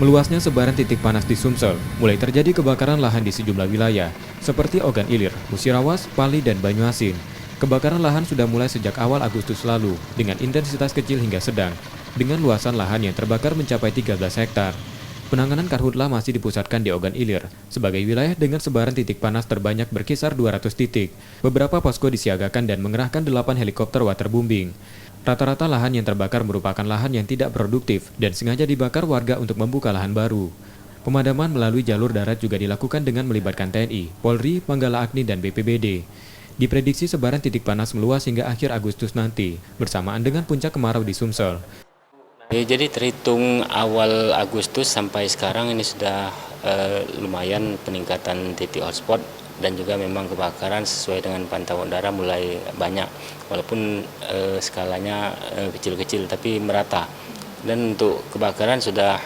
Meluasnya sebaran titik panas di Sumsel, mulai terjadi kebakaran lahan di sejumlah wilayah, seperti Ogan Ilir, Musirawas, Pali, dan Banyuasin. Kebakaran lahan sudah mulai sejak awal Agustus lalu, dengan intensitas kecil hingga sedang, dengan luasan lahan yang terbakar mencapai 13 hektar. Penanganan karhutlah masih dipusatkan di Ogan Ilir, sebagai wilayah dengan sebaran titik panas terbanyak berkisar 200 titik. Beberapa posko disiagakan dan mengerahkan 8 helikopter waterbombing. Rata-rata lahan yang terbakar merupakan lahan yang tidak produktif dan sengaja dibakar warga untuk membuka lahan baru. Pemadaman melalui jalur darat juga dilakukan dengan melibatkan TNI, Polri, Manggala Agni, dan BPBD. Diprediksi sebaran titik panas meluas hingga akhir Agustus nanti, bersamaan dengan puncak kemarau di Sumsel. Ya, jadi terhitung awal Agustus sampai sekarang ini sudah lumayan peningkatan titik hotspot dan juga memang kebakaran sesuai dengan pantauan udara mulai banyak walaupun skalanya kecil-kecil tapi merata, dan untuk kebakaran sudah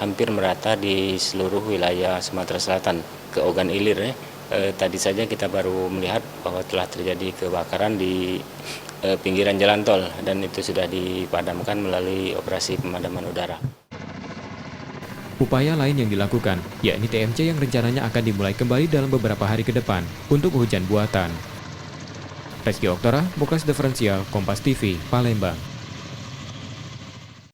hampir merata di seluruh wilayah Sumatera Selatan ke Ogan Ilir. Tadi saja kita baru melihat bahwa telah terjadi kebakaran di pinggiran jalan tol dan itu sudah dipadamkan melalui operasi pemadaman udara. Upaya lain yang dilakukan, yakni TMC yang rencananya akan dimulai kembali dalam beberapa hari ke depan untuk hujan buatan. Reski Oktora, Bokas Diferensial, Kompas TV, Palembang.